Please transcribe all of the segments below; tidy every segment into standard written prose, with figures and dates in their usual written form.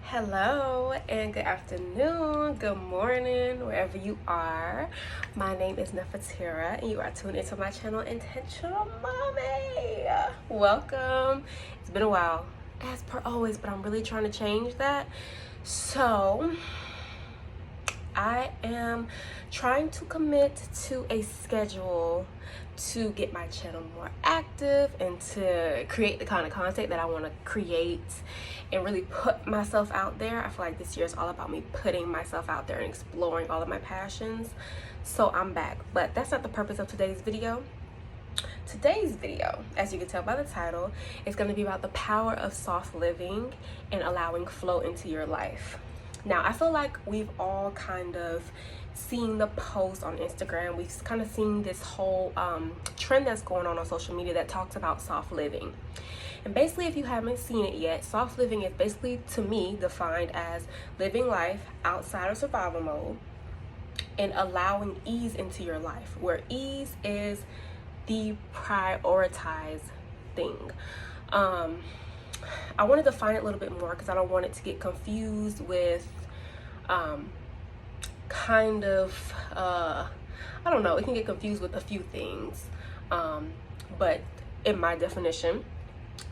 Hello and good afternoon, good morning, wherever you are. My name is Nefertira and you are tuned into my channel, Intentional Mommy. Welcome. It's been a while, as per always, but I'm really trying to change that. So, I am trying to commit to a schedule to get my channel more active and to create the kind of content that I want to create and really put myself out there. I feel like this year is all about me putting myself out there and exploring all of my passions. So I'm back, but that's not the purpose of today's video. Today's video, as you can tell by the title, is going to be about the power of soft living and allowing flow into your life. Now, I feel like we've all kind of seen the post on Instagram. We've kind of seen this whole trend that's going on social media that talks about soft living. And basically, if you haven't seen it yet, soft living is basically, to me, defined as living life outside of survival mode and allowing ease into your life, where ease is the prioritized thing. I want to define it a little bit more because I don't want it to get confused with I don't know, it can get confused with a few things. But in my definition,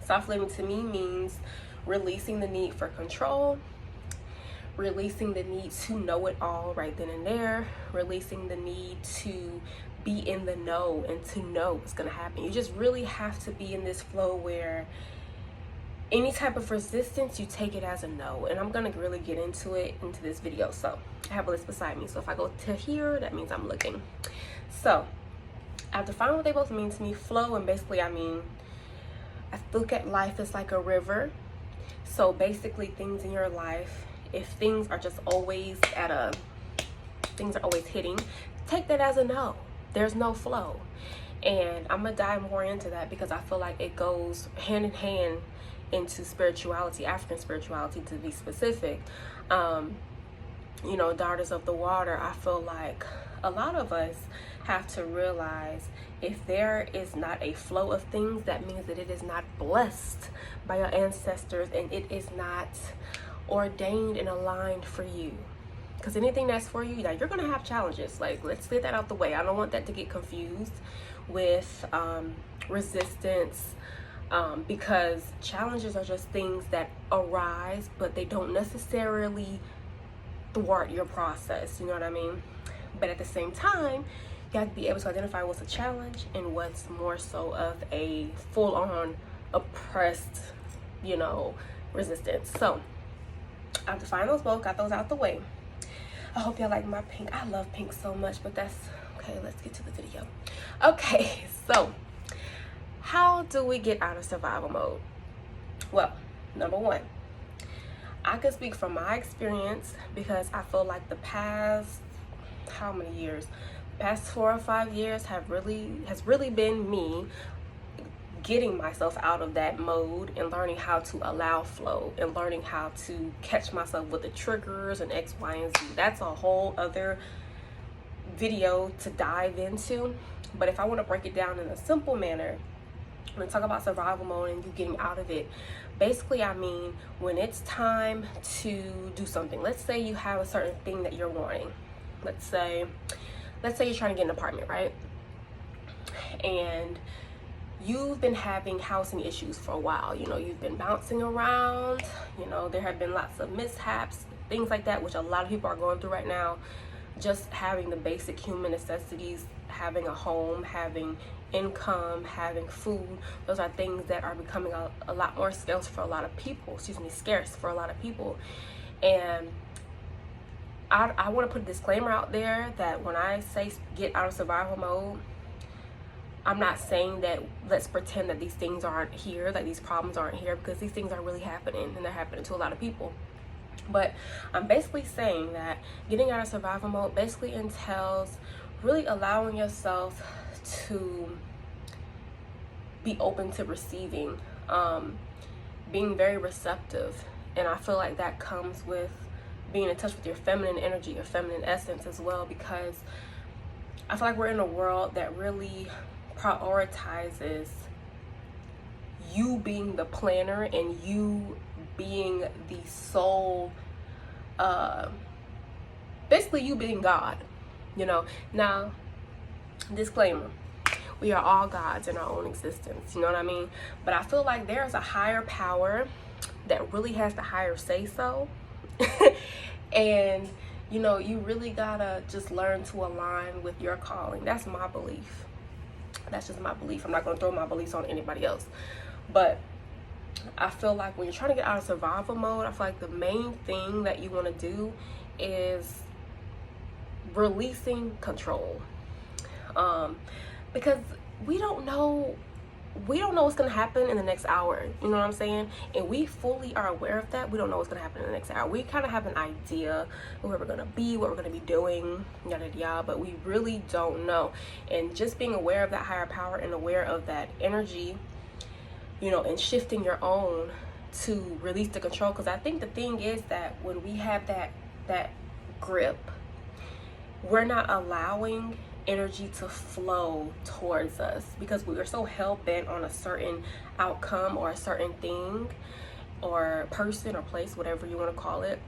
soft living to me means releasing the need for control, releasing the need to know it all right then and there, releasing the need to be in the know and to know what's going to happen. You just really have to be in this flow where any type of resistance, you take it as a no. And I'm going to really get into it into this video. So I have a list beside me. So if I go to here, that means I'm looking. So I've defined what they both mean to me. Flow, and basically I look at life as like a river. So basically things in your life, if things are just always things are always hitting, take that as a no. There's no flow. And I'm gonna dive more into that because I feel like it goes hand in hand into spirituality, African spirituality to be specific. You know, daughters of the water, I feel like a lot of us have to realize if there is not a flow of things, that means that it is not blessed by your ancestors and it is not ordained and aligned for you. Because anything that's for you, like, you're gonna have challenges. Like, let's get that out the way. I don't want that to get confused with resistance, because challenges are just things that arise, but they don't necessarily thwart your process, you know what I mean? But at the same time, you have to be able to identify what's a challenge and what's more so of a full-on oppressed, you know, resistance. So I've defined those both, got those out the way. I hope y'all like my pink. I love pink so much, but that's okay. Let's get to the video. Okay, so how do we get out of survival mode? Well, number one, I can speak from my experience because I feel like the past, how many years? Past 4 or 5 years has really been me getting myself out of that mode and learning how to allow flow and learning how to catch myself with the triggers and X, Y, and Z. That's a whole other video to dive into. But if I want to break it down in a simple manner, when I talk about survival mode and you getting out of it, basically I mean when it's time to do something. Let's say you have a certain thing that you're wanting. Let's say you're trying to get an apartment, right? And you've been having housing issues for a while. You know, you've been bouncing around. You know, there have been lots of mishaps, things like that, which a lot of people are going through right now. Just having the basic human necessities, having a home, having income, having food, those are things that are becoming a lot more scarce for a lot of people. Scarce for a lot of people. And I want to put a disclaimer out there that when I say get out of survival mode, I'm not saying that let's pretend that these things aren't here, that these problems aren't here, because these things are really happening and they're happening to a lot of people. But I'm basically saying that getting out of survival mode basically entails really allowing yourself to be open to receiving, being very receptive. And I feel like that comes with being in touch with your feminine energy, your feminine essence as well, because I feel like we're in a world that really prioritizes you being the planner and you being the sole, basically you being God, you know. Now, disclaimer, we are all gods in our own existence, you know what I mean? But I feel like there's a higher power that really has the higher say so. And you know, you really gotta just learn to align with your calling. That's my belief. That's just my belief. I'm not gonna throw my beliefs on anybody else. But I feel like when you're trying to get out of survival mode, I feel like the main thing that you want to do is releasing control. Because we don't know what's going to happen in the next hour, you know what I'm saying? And we fully are aware of that. We don't know what's going to happen in the next hour. We kind of have an idea of where we're going to be, what we're going to be doing, yada yada, but we really don't know. And just being aware of that higher power and aware of that energy, you know, and shifting your own to release the control. Because I think the thing is that when we have that grip, we're not allowing energy to flow towards us, because we are so hell-bent on a certain outcome or a certain thing or person or place, whatever you want to call it,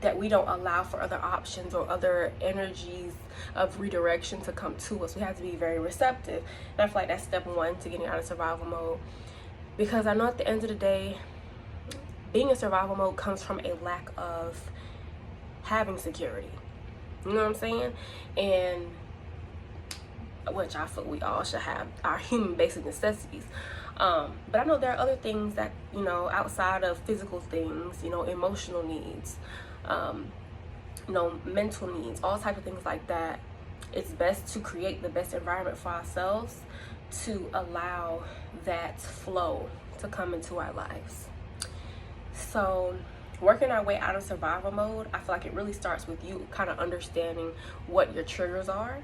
that we don't allow for other options or other energies of redirection to come to us. We have to be very receptive. And I feel like that's step one to getting out of survival mode, because I know at the end of the day, being in survival mode comes from a lack of having security. You know what I'm saying? And which I feel we all should have, our human basic necessities. But I know there are other things that, you know, outside of physical things, you know, emotional needs, you know, mental needs, all types of things like that. It's best to create the best environment for ourselves to allow that flow to come into our lives. So working our way out of survival mode, I feel like it really starts with you kind of understanding what your triggers are,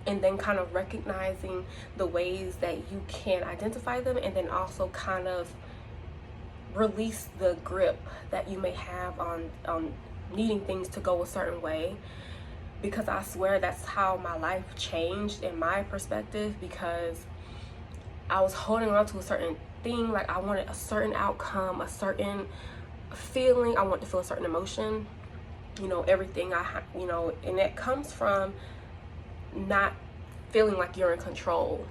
and then kind of recognizing the ways that you can identify them, and then also kind of release the grip that you may have on needing things to go a certain way. Because I swear that's how my life changed in my perspective, because I was holding on to a certain thing, like I wanted a certain outcome, a certain feeling, I want to feel a certain emotion, you know, everything you know, and that comes from not feeling like you're in control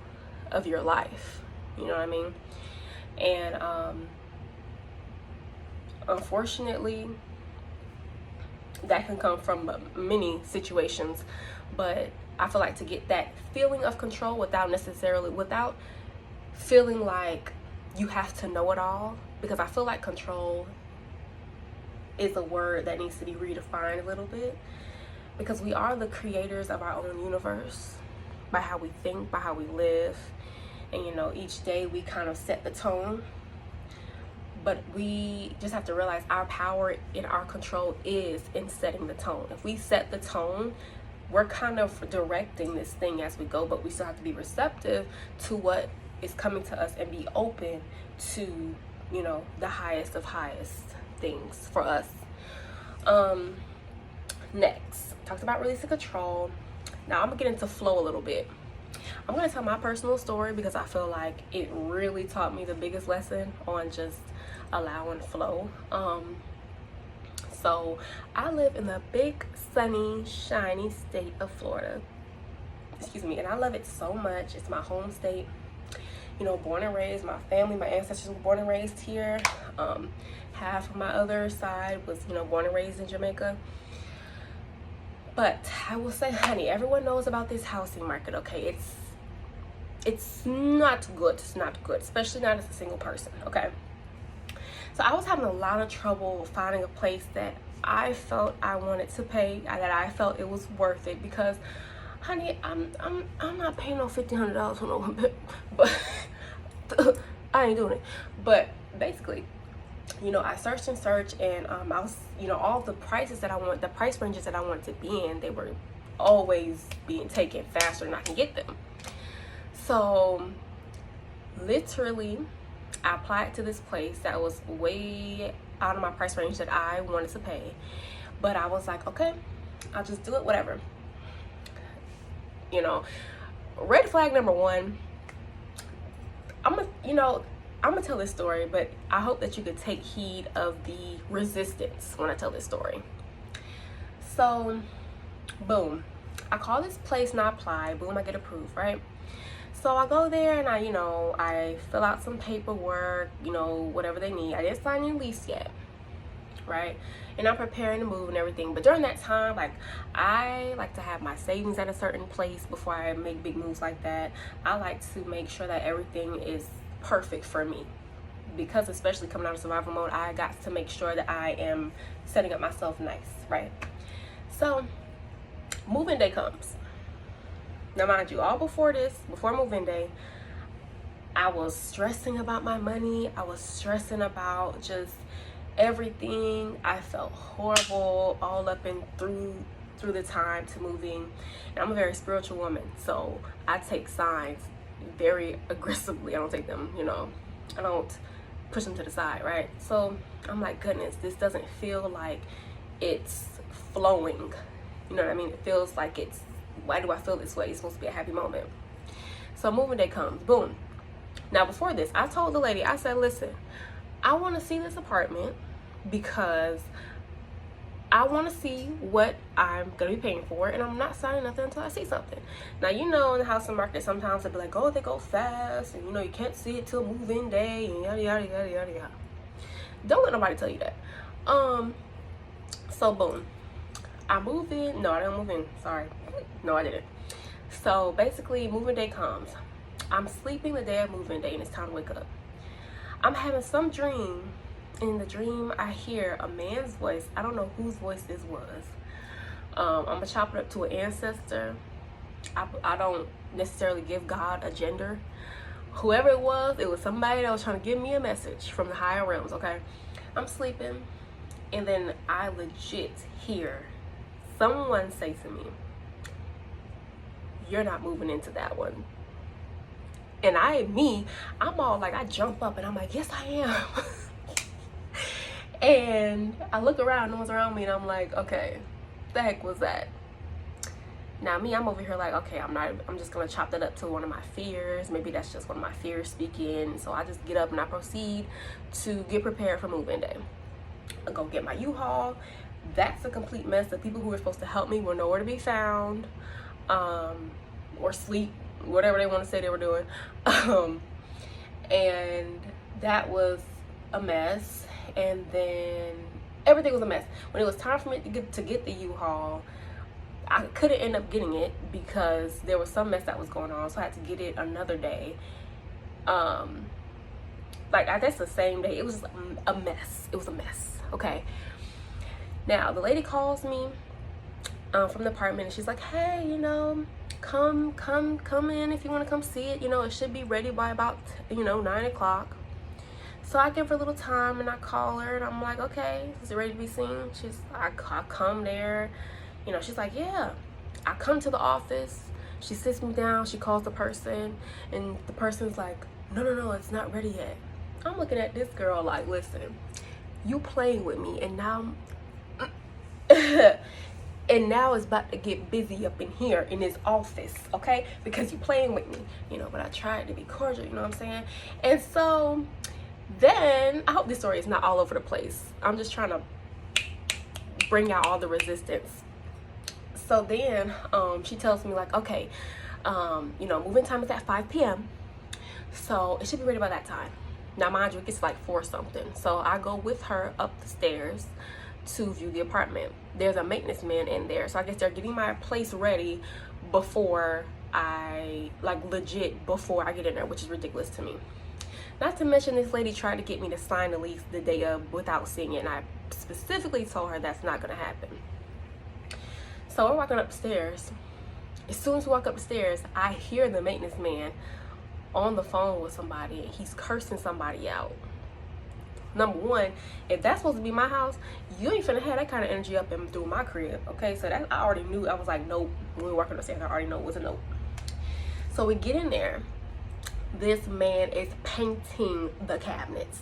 of your life, you know what I mean? And unfortunately, that can come from many situations, but I feel like to get that feeling of control without feeling like you have to know it all, because I feel like control is a word that needs to be redefined a little bit, because we are the creators of our own universe by how we think, by how we live, and you know, each day we kind of set the tone. But we just have to realize our power in our control is in setting the tone. If we set the tone, we're kind of directing this thing as we go, but we still have to be receptive to what is coming to us and be open to, you know, the highest of highest things for us. Next, talked about releasing control. Now I'm gonna get into flow a little bit. I'm gonna tell my personal story because I feel like it really taught me the biggest lesson on just allowing flow. So I live in the big, sunny, shiny state of Florida. Excuse me, and I love it so much. It's my home state. You know, born and raised. My family, my ancestors were born and raised here. Half of my other side was, you know, born and raised in Jamaica. But I will say, honey, everyone knows about this housing market, okay? It's not good. It's not good, especially not as a single person, okay? So I was having a lot of trouble finding a place that I felt I wanted to pay, that I felt it was worth it, because, honey, I'm not paying no $1,500 for no one, but I ain't doing it. But basically, you know, I searched and searched, and I was, you know, all the prices that I want, the price ranges that I wanted to be in, they were always being taken faster than I can get them. So literally, I applied to this place that was way out of my price range that I wanted to pay, but I was like, okay, I'll just do it, whatever. You know, red flag number one, you know, I'm gonna tell this story, but I hope that you could take heed of the resistance when I tell this story. So, boom, I call this place and I apply. Boom, I get approved, right? So I go there and I fill out some paperwork, whatever they need. I didn't sign any lease yet, right? And I'm preparing to move and everything. But during that time, like, I like to have my savings at a certain place before I make big moves like that. I like to make sure that everything is perfect for me, because especially coming out of survival mode, I got to make sure that I am setting up myself nice, right? So moving day comes. Now mind you, all before moving day, I was stressing about my money. I was stressing about just everything. I felt horrible all up and through the time to moving. And I'm a very spiritual woman, so I take signs very aggressively. I don't take them, I don't push them to the side, right? So I'm like, goodness, this doesn't feel like it's flowing. You know what I mean? It feels like it's, why do I feel this way? It's supposed to be a happy moment. So moving day comes, boom. Now before this, I told the lady, I said, listen, I want to see this apartment because I want to see what I'm going to be paying for, and I'm not signing nothing until I see something. Now, in the housing market, sometimes they'll be like, oh, they go fast, and you can't see it till move-in day, and yada, yada, yada, yada, yada. Don't let nobody tell you that. So boom. I move in. No, I didn't move in. Sorry. No, I didn't. So basically, moving day comes. I'm sleeping the day of moving day, and it's time to wake up. I'm having some dream. In the dream, I hear a man's voice. I don't know whose voice this was. I'm going to chop it up to an ancestor. I don't necessarily give God a gender. Whoever it was somebody that was trying to give me a message from the higher realms, okay? I'm sleeping, and then I legit hear someone say to me, you're not moving into that one. And I'm all like, I jump up and I'm like, yes, I am. And I look around, no one's around me, and I'm like, okay, the heck was that? Now I'm over here like, okay, I'm just gonna chop that up to one of my fears. Maybe that's just one of my fears speaking. So I just get up and I proceed to get prepared for moving day. I go get my U-Haul. That's a complete mess. The people who were supposed to help me were nowhere to be found, or sleep, whatever they want to say they were doing. And that was a mess. And then everything was a mess. When it was time for me to get the U-Haul, I couldn't end up getting it because there was some mess that was going on, so I had to get it another day. That's the same day. It was a mess. It was a mess. Okay. Now the lady calls me from the apartment, and she's like, hey, come in if you want to come see it. It should be ready by about 9 o'clock. So I give her a little time, and I call her, and I'm like, okay, is it ready to be seen? I come there. She's like, yeah. I come to the office. She sits me down. She calls the person, and the person's like, no, it's not ready yet. I'm looking at this girl like, listen, you playing with me, and now and now it's about to get busy up in here in this office, okay? Because you playing with me, but I tried to be cordial, you know what I'm saying? And so then, I hope this story is not all over the place. I'm just trying to bring out all the resistance. So then, she tells me like, okay, moving time is at 5 p.m. So it should be ready by that time. Now, mind you, it gets like 4 something. So I go with her up the stairs to view the apartment. There's a maintenance man in there. So I guess they're getting my place ready before before I get in there, which is ridiculous to me. Not to mention, this lady tried to get me to sign the lease the day of without seeing it, and I specifically told her that's not going to happen. So we're walking upstairs. As soon as we walk upstairs, I hear the maintenance man on the phone with somebody, and he's cursing somebody out. Number one, if that's supposed to be my house, you ain't finna have that kind of energy up and through my crib, okay? So that I already knew. I was like, nope. When we were walking upstairs, I already know it was a nope. So we get in there. This man is painting the cabinets.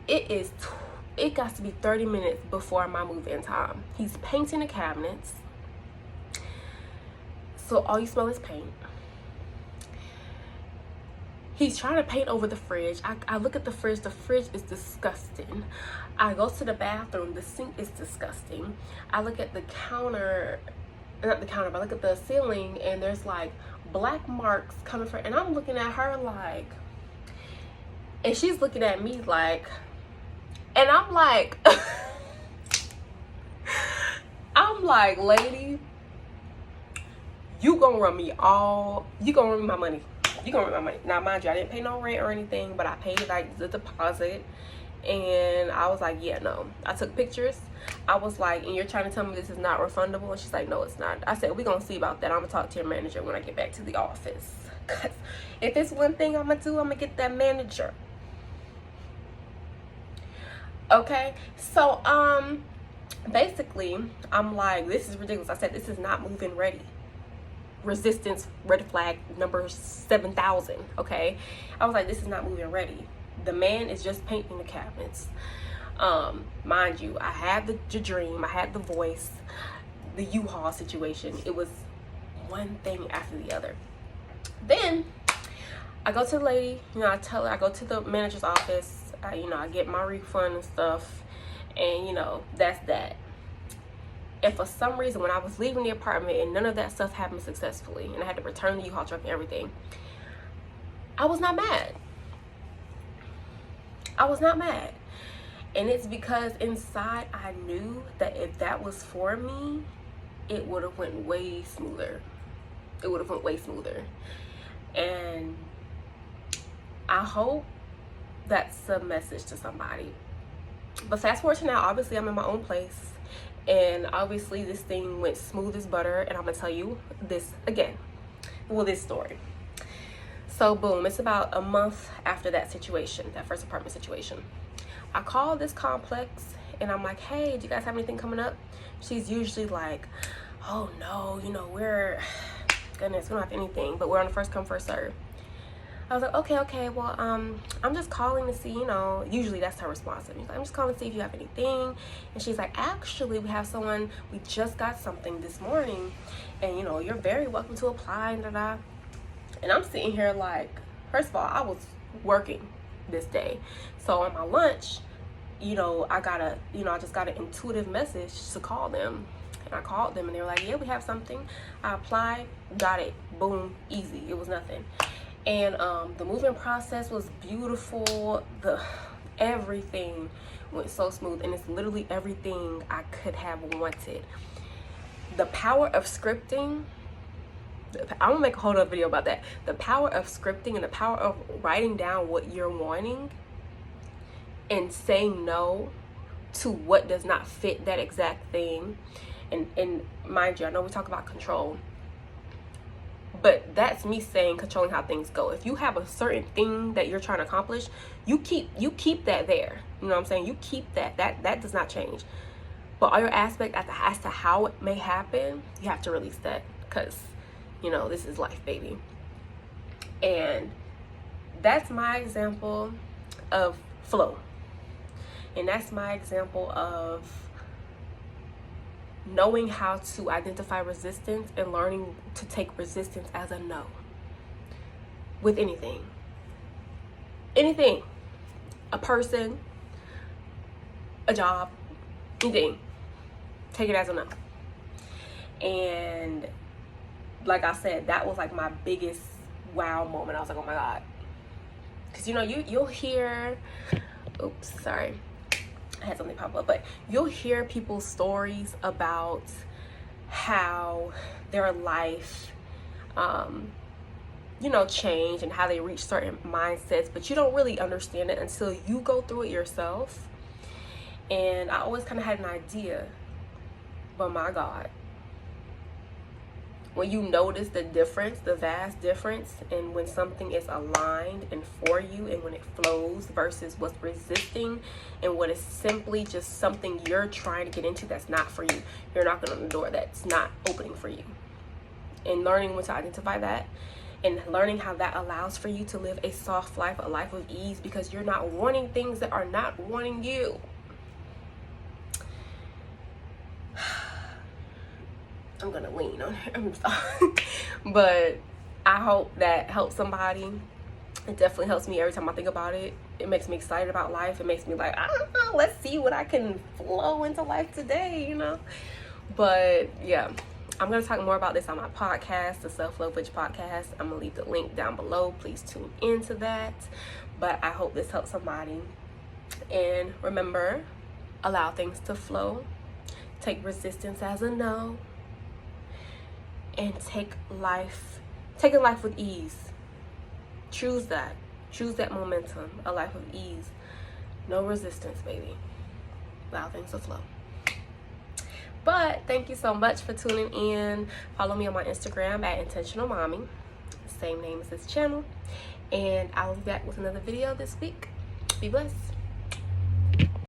It got to be 30 minutes before my move-in time. He's painting the cabinets. So all you smell is paint. He's trying to paint over the fridge. I look at the fridge is disgusting. I go to the bathroom, the sink is disgusting. I look at the counter, not the counter, but I look at the ceiling, and there's like black marks coming from, and I'm looking at her like, and she's looking at me like, and I'm like, I'm like, lady, you gonna run me my money. You gonna run my money. Now, mind you, I didn't pay no rent or anything, but I paid like the deposit. And I was like, yeah, no. I took pictures. I was like, and you're trying to tell me this is not refundable? And she's like, no, it's not. I said, we're gonna see about that. I'm gonna talk to your manager when I get back to the office. Cause if it's one thing I'm gonna do, I'm gonna get that manager. Okay, so basically I'm like, this is ridiculous. I said, this is not move-in ready. Resistance red flag number 7,000. Okay, I was like, this is not move-in ready. The man is just painting the cabinets. Mind you, I had the dream, I had the voice, the U-Haul situation. It was one thing after the other. Then I go to the lady, you know, I tell her, I go to the manager's office, I get my refund and stuff, and you know, that's that. And for some reason, when I was leaving the apartment and none of that stuff happened successfully, and I had to return the U-Haul truck and everything, I was not mad. I was not mad. And it's because inside I knew that if that was for me, it would have went way smoother. It would have went way smoother. And I hope that's a message to somebody. But fast forward to now, obviously I'm in my own place. And obviously this thing went smooth as butter. And I'm going to tell you this again. Well, this story. So boom, it's about a month after that situation, that first apartment situation. I call this complex and I'm like, hey, do you guys have anything coming up? She's usually like, oh no, you know, goodness, we don't have anything, but we're on the first come, first serve. I was like, okay, well, I'm just calling to see, you know, usually that's her response to me. Like, I'm just calling to see if you have anything. And she's like, actually, we have someone, we just got something this morning, and you know, you're very welcome to apply, and da-da. And I'm sitting here like, first of all, I was working this day. So on my lunch, you know, I just got an intuitive message to call them. And I called them and they were like, yeah, we have something. I applied, got it, boom, easy. It was nothing. And the moving process was beautiful. Everything went so smooth, and it's literally everything I could have wanted. The power of scripting, I'm gonna make a whole other video about that. The power of scripting and the power of writing down what you're wanting and saying no to what does not fit that exact thing. And mind you, I know we talk about control, but that's me saying controlling how things go. If you have a certain thing that you're trying to accomplish, you keep that there. You know what I'm saying? You keep that does not change. But all your aspect as to how it may happen, you have to release that, because you know, this is life, baby. And that's my example of flow. And that's my example of knowing how to identify resistance and learning to take resistance as a no. With anything. Anything. A person, a job, anything. Take it as a no. And like I said, that was like my biggest wow moment. I was like, oh my God. Because you know, you'll hear, oops, sorry, I had something pop up, but you'll hear people's stories about how their life you know, changed and how they reach certain mindsets, but you don't really understand it until you go through it yourself. And I always kind of had an idea, but my God, when you notice the difference, the vast difference, and when something is aligned and for you, and when it flows versus what's resisting, and what is simply just something you're trying to get into that's not for you, you're knocking on the door that's not opening for you. And learning when to identify that, and learning how that allows for you to live a soft life, a life of ease, because you're not wanting things that are not wanting you. I'm gonna lean on it. I'm sorry. But I hope that helps somebody. It definitely helps me every time I think about it. It makes me excited about life. It makes me like, let's see what I can flow into life today, you know? But yeah, I'm going to talk more about this on my podcast, the Self-Love Witch podcast. I'm going to leave the link down below. Please tune into that. But I hope this helps somebody. And remember, allow things to flow. Take resistance as a no. And taking life with ease. Choose that momentum, a life of ease. No resistance, baby. Allow things to flow. But thank you so much for tuning in. Follow me on my Instagram at Intentional Mommy, same name as this channel, and I will be back with another video this week. Be blessed.